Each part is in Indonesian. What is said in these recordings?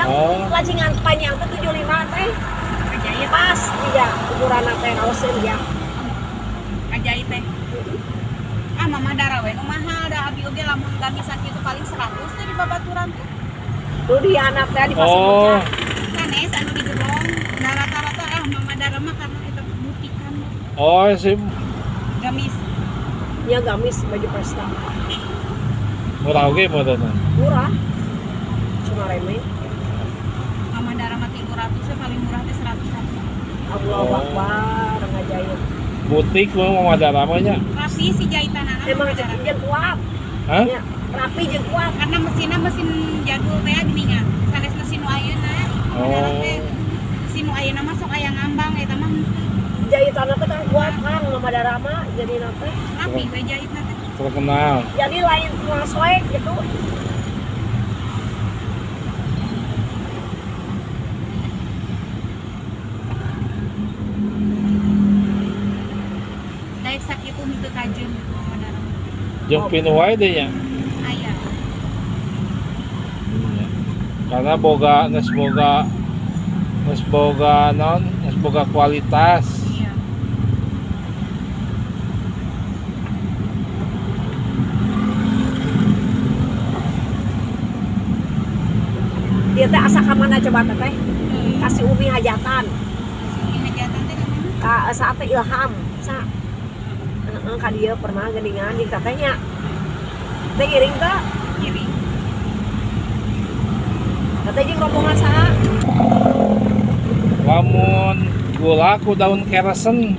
yang lacingan panjang teh 75 teh. Kajait Pas iya ukuran teh kaoseun ya. kajait teh. Ah mama dara we nu mahal da abi oge lamun gamis sakitu paling 100 teh di babaturan teh. Tuh di anak teh di pasir puncak. Sanes anu di gerong da rata-rata mama dara mah karena kita butikan Oh, sih gamis. Ya gamis baju pesta. murah oge modelna. Murah. Cuma remeh. Mama dara mah 300 teh paling murah teh 100. Allahu Akbar ngajayut. Butik mah ada namanya. Rapi si jahitanana Emang mama dara. jeung kuat. Hah? Ya, rapi jeung kuat. Karena mesinnya mesin jadul teh geuningan. Sanes mesin nu ayeuna. Dara teh mesin nu ayeuna mah sok aya ngambang eta mah Jahitanna teh kan kuat Kang mama dara mah jadi nanti. rapi we jahitna teh. Terkenal. Jadi lain cuma soek gitu. Daek sakitu henteu kajeun gitu mama dara. Jeung pinuh wae deh nya. Aya. Karena geus boga kualitas. Iya. Dia teh asa ka mana coba teh? Kasih Umi hajatan. Sini hajatan teh di mana? Ka saat teh Ilham. Sa. Heeh ka dieu pernah geuningan di tetehnya. Teh iring teh. Kiri. Teteh jeung rombongan saha? Lamun gula ku daun keresen.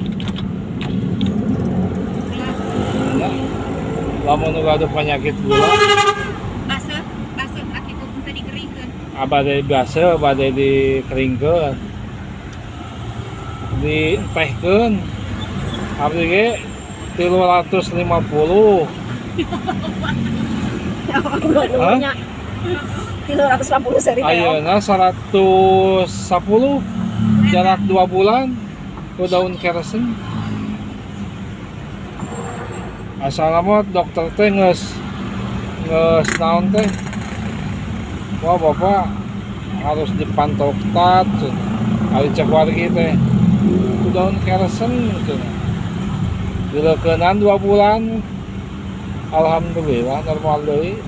Ya. Lamun uga ada penyakit gula, Baseuh akitu henteu digeringkeun. abade biasa, abade dikeringkeun. Dientehkeun. Abdi ge 350. Nuhunnya 350 seri teh. Ayeuna 110 jarak 2 bulan ku daun keresen. Asal mah dokter teh geus naon teh. Wah bapak harus dipantau ketat. Ari cek wargi teh ku daun keresen cenah. Dileukeunaan 2 bulan. Alhamdulillah normal deui.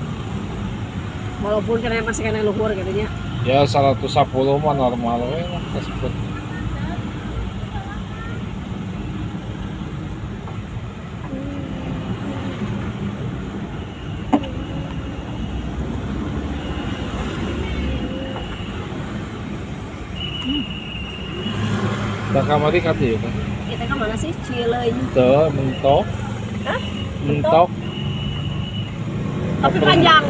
Walaupun kena masih kena luhur gitu nya. Ya 110 mah normal we lah tersebut. Da kamari ka dieu kan. Kita kan mana sih Cileunyi? Teu mentok. Hah? Mentok. Tapi panjang,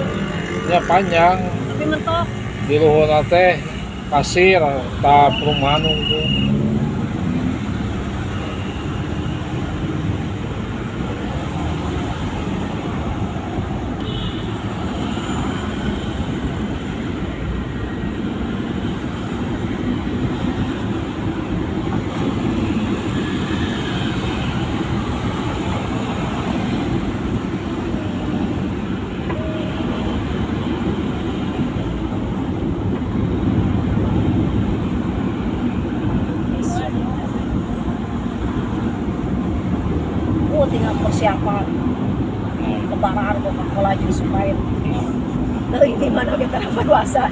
Ya panjang. tapi mentok. Di luhurna teh pasir ta perumahan unggul. Tinggal persiapan lebaran Coca-Cola jus supaya dari di mana kita dapat puasa.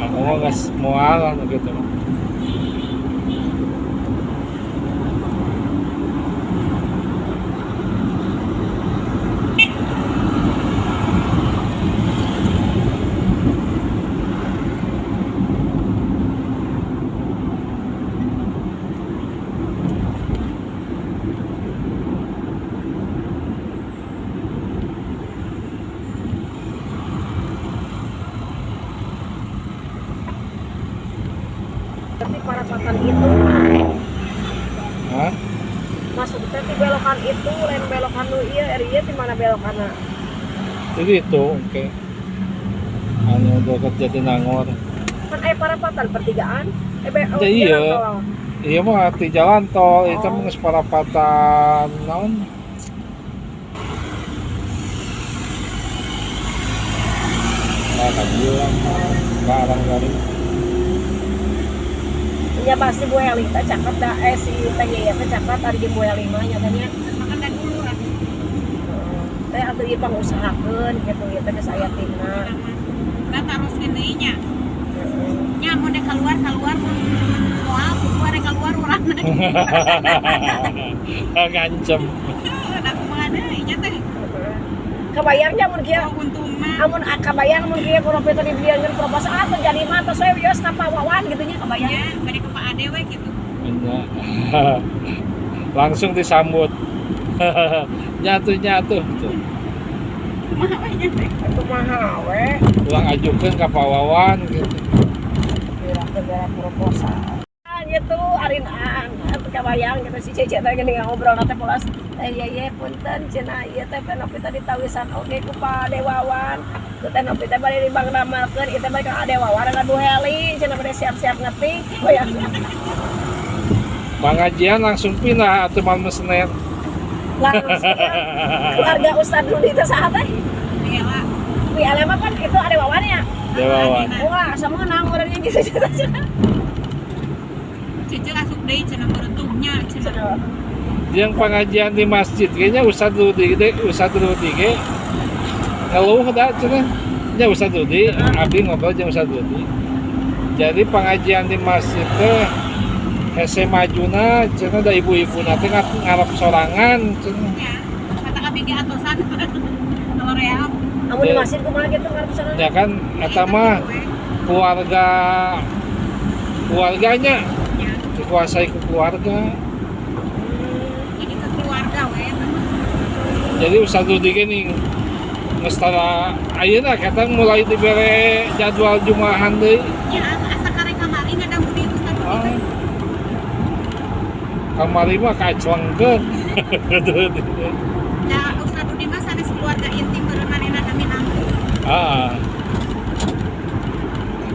Aku mah geus moal anu gitu mah. Tapi para papan itu Hah? maksudnya di belokan itu lain belokan nu ieu ieu di mana belokanna? Jadi itu oke. Anu deket Jatinangor. Kan para patan pertigaan. Ya, iya. Iya mah di jalan tol itu mah geus parapatan naon? Nah, kan barang dari Ya pasti Bu Heli teh cakep dah si Teh Yaya teh cakep tadi di Bu Heli mah nya teh nya. makan dan dulu lah. Teh atuh ieu pangusahakeun gitu ya teh geus aya timna. Nah terus ininya. Nya mau dek keluar mun moal keluar keluar urang. ngancem. Ada kumaha deui nya teh. Kebayangnya mun kieu Untungna amun kabayang mun kieu kudu pitu dibieunkeun proposal atuh jadi mah tos we wios ka Pawawan gitu nya kebayang. ya bade ke Pak Ade we gitu. Iya. Langsung disambut. Nyatu. Kumaha we nya teh. Kumaha we Ulang ajukeun ka Pawawan gitu. kira-kira proposal. Gitu arinaan atuh kabayang gitu si Cece teh geuning ngobrol teh polas ye punten cenah ieu teh penopi teh ditawisan oge ku Pak Dewawan teh nopi teh bade dibangdamelkeun ieu teh bade ka Dewawan ada Bu Heli cenah bade siap-siap ngetik bayang Pengajian langsung pindah atuh malam Senin. langsung keluarga Ustad Rudi teh saha teh Iya lah. wi alema kan itu Dewawan ya Dewawan. wah semeunang urangnya gitu cenah Cece asup deui cenah berutuhnya cenah. Yang pengajian di masjid kayaknya Ustad Rudi ge ngeluh dah cenah. Nya Ustad Rudi, abdi ngobrol jeung Ustad Rudi. Jadi pengajian di masjid teh hese majuna cenah da ibu-ibuna teh ngarep sorangan cenah. Ya, kata abdi ge atosan. Kalau ream amun di masjid kumaha gitu ngarep sana Ya kan eta mah keluarganya ya. dikuasai ke keluarga. Ini ke keluarga we. Jadi Ustad Rudi gini mestara ayeuna kata mulai dibere jadwal Jumaahan deui. Ya, asa karek kamari ngadang budi Ustaz Ah. teh. Kamari mah kaclengkeun. Ya, Ustaz Rudi mah sanes keluarga inti berenang minang. Ah.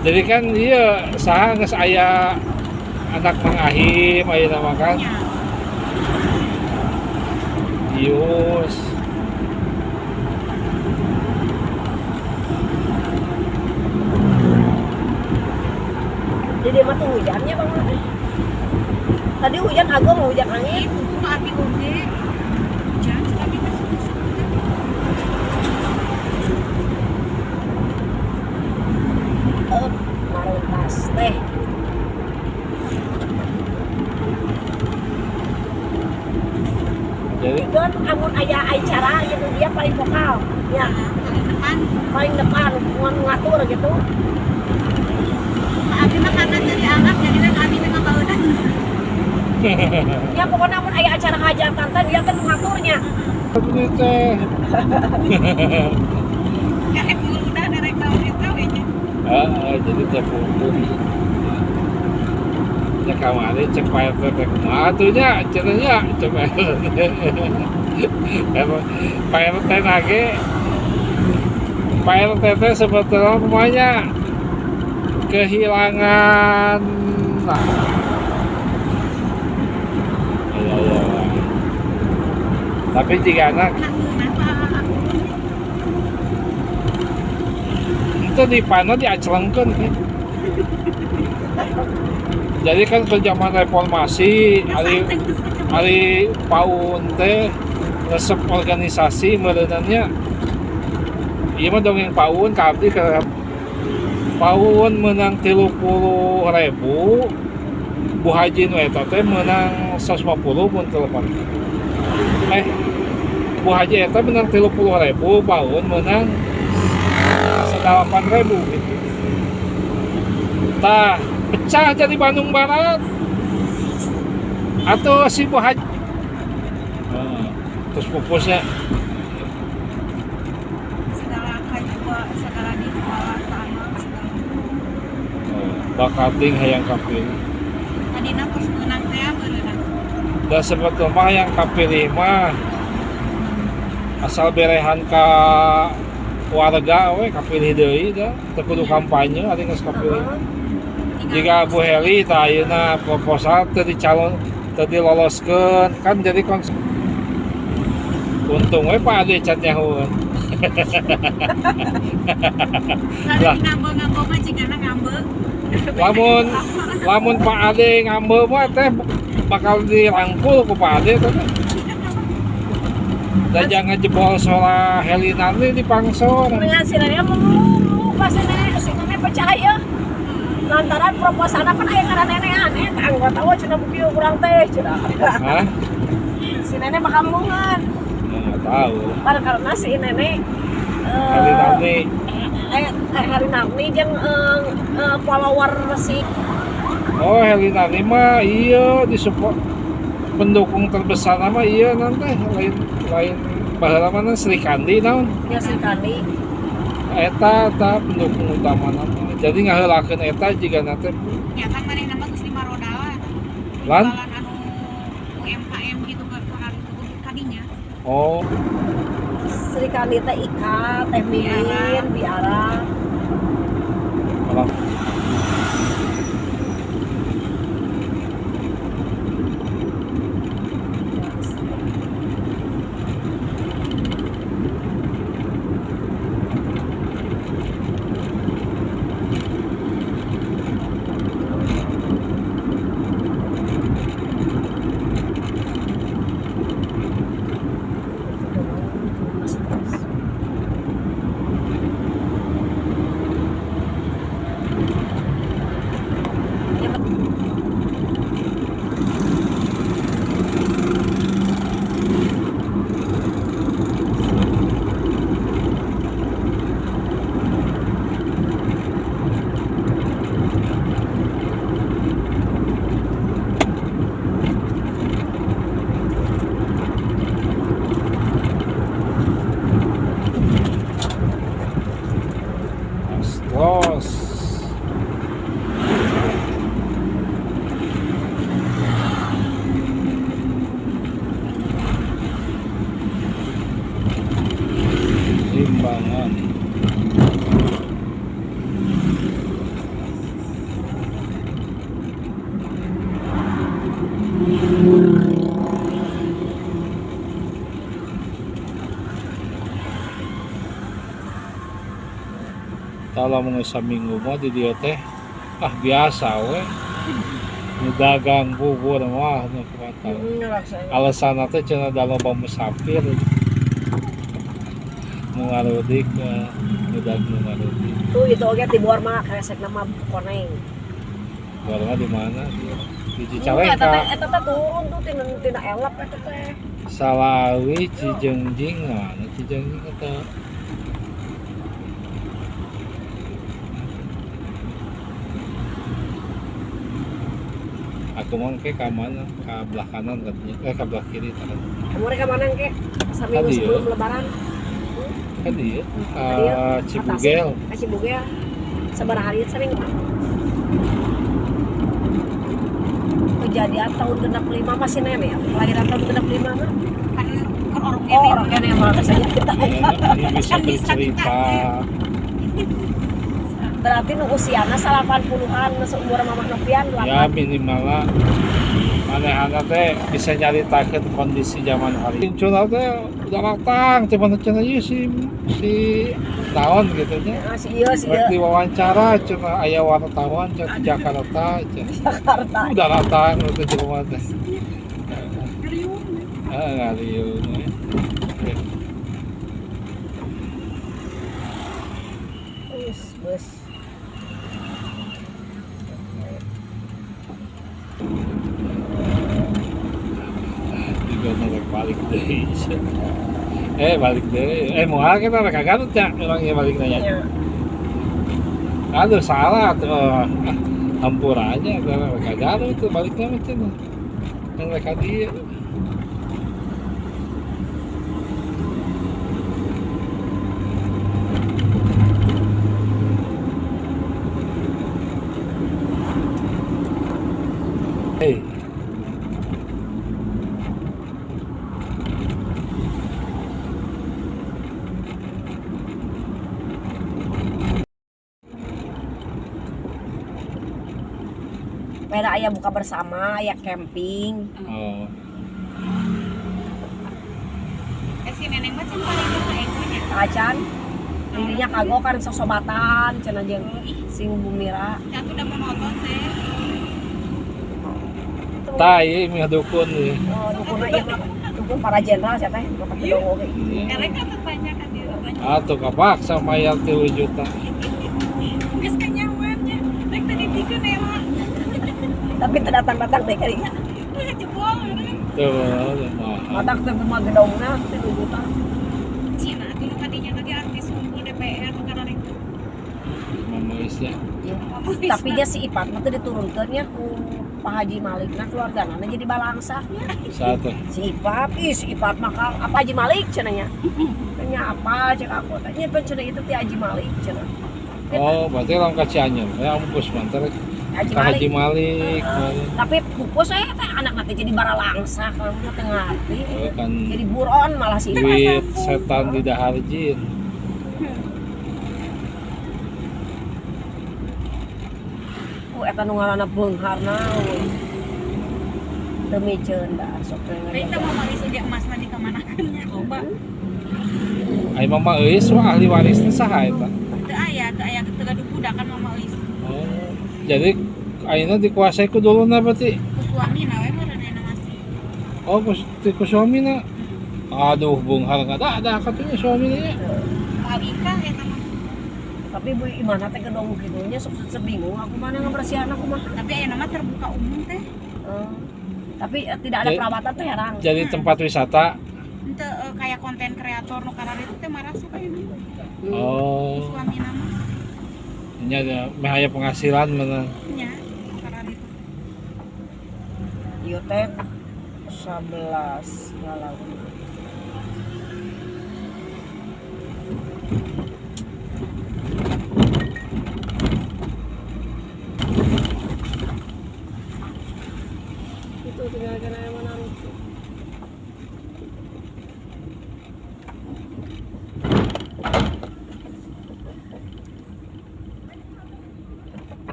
Jadi kan iya saha geus aya anak Mang Ahim ayeuna mah kan. Ya, Ius. jadi mah tuh hujannya bang tadi hujan agung hujan angin itu abi oge. Hujan abi mah subuh-subuh. maruntas teh Jadi kan amun aya acara gitu dia paling vokal ya Paling depan ngatur gitu abi mah karena dari anak jadi kan abi memang baeudan. ya pokoknya amun aya acara hajatan teh dia kan ngaturnya ini teh Karek udah derek tahu itu we nya. jadi teh punten. Ya kamari cek PRT teh kumaha atuh nya cenah nya cek PRT. PRT nage PRT teh sebetulnya semuanya kehilangan ya. Tapi jika anak itu di panah diaclengkeun kan. Jadi kan ke zaman reformasi hari paun teh resep organisasi meureunannya ieu mah dongeng paun ka abdi ke paun menang 30.000 Bu Haji nu eta teh menang 150 mun telepon. Bu Haji eta menang 30.000 paun menang 8.000 gitu. Tah pecah jadi Bandung Barat atau si Bu Haji terus pupusnya Segala kajua, segala dijual tanah segala. bakating hayang kapilih Adina pos menang teh beunang. dan sebetulnya yang kapilih mah asal berehan ka warga we kapilih deui da teu kudu kampanye ari geus kapilih. Jika Bu Heli tah ayeuna proposal teu diloloskeun kan jadi untung we Pak Ade cat nyahoeun. Ada ngambek-ngambek mah cigana ngambek. lamun Pak Ade ngambek mah teh bakal dirangkul ku Pak Ade teh. Dan jangan jebol soal Helena ini dipangsor. Dengan si nenek mau pas si nenek percaya. Lantaran proposalnya kan aya kana nenek aneh, tangga tahu cenah bukti kurang teh cenah. Hah? Si nenek makampungan. Nggak tahu. Karena si nenek Helena ini hari nanti jeung follower si oh Helena ini mah iya disupport pendukung terbesar nama iya nanti lain baheula mana Sri Kandi naon ya Sri Kandi. eta pendukung utama nama jadi ngaheulakeun eta jika nanti Ya kan manehna mah geus 5 roda lah. Lan? Jualan anu UMKM gitu ke kadinya. oh Sri Kandi teh ikat, teh mimin, biara. malah Astros Limbangan kalau mau saminggu mah di dia teh biasa we nu dagang bubur mah nu kumaha alasan teh cenah da loba musafir nu ngarudik nu ngarudik Tuh itu oge di luar mah kresek nama koneng. warna di mana di Eta Cicalengka teh turun tuh tina elap eta teh. Salawi Cijengjing mana Cijengjing eta aku mau ke mana ke belah kanan katanya ke belah kiri kan Kamu rek mana ke? Sambil Tadi ya. sebelum lebaran. kan dia Cibugel. Cibugel Cibugel. Sabaraha hari sering. Kejadian tahun genap 5 masih nenek ya. Kelahiran tahun genap 5 mah. Kan orang Oh, orang kene yang malah saja kita. ini bisa bercerita Berarti nu usiana 80-an, seumur mama Nopian ya minimal lah manehana teh bisa nyaritakeun kondisi zaman hari cuna teh udah matang cuman cenah ieu si naon gitu nya Si ieu rek diwawancara cuma aya wartawan di Jakarta Jakarta. udah matang itu cuma teh ngariung Bus. juga naik balik deh balik deh moal kita rek kagarut ya orangnya balik nanya Ya. aduh salah tuh hampura aja karena mereka galau itu baliknya macam yang mereka dia hey Beda aya buka bersama, aya camping. oh si neneng mah can paling kita egonya. acan. Dirinya kagok kan sosobatan cenah jeung sing Bumira. Ya aku udah monoton sih. Tah ieu mah dukun ieu. Oh, dukun ieu mah dukun para jenderal sia teh, pakai kedongo ge. Elek kan banyak kan dia. Atuh kapaksa mayar 3 juta. Geus kanyawannya. Rek tadi dikeun ela. Tapi teu datang-datang teh kali. Jebol. Tuh, mahal. Matak teh mah gedongna 3 juta. Cina tuh kadinya lagi artis unggul DPR karena rek. Mama isnya. Tapi dia si Ipat mah teh diturunkeun nya ku Pak Haji Malik nah keluargana jadi balangsa. Satu. Si Ipat mah Kang apa Haji Malik cenah nya. Nya apa cek aku tanya cenah itu ti Haji Malik cenah. Oh, berarti orang Cianjur. Ya ampus mantar. Haji Haji Malik. Malik. Tapi pupus saya teh anak nanti jadi baralangsa kamu teh ngarti. Oh, kan Jadi buron malah si Ipat. duit setan di dahar jin. Ku eta nu ngaranna beunghar naon. Demi ceunda sok teh Rek teh mah maris ge emasna di kamanakeunnya loba. Ai mama euis wah ahli warisna saha eta? Teu aya teu gaduh budak kan mama euis. Oh. Jadi ayeuna dikuasai ku duluna berarti. Ku suamina we mah rada masih. Oh, ku suamina. Aduh, beunghar ada katanya suaminya nya. Moal ikah eta mah. tapi bu imana teh gedong kidunya sok sebingung aku mana ngabersihan aku mah. Tapi aya nama terbuka umum teh. Tapi tidak ada perawatan teh herang. Jadi tempat wisata. Henteu kayak konten kreator nu karare itu teh marasuk aya. Oh. Suami nama. Nya ada meh aya penghasilan mana. Nya karare itu. Ieu teh 11 ngalau. Itu tinggal kena yang mana itu.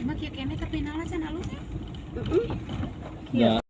Cuma kieu kene terminalna can alus ya. Ya.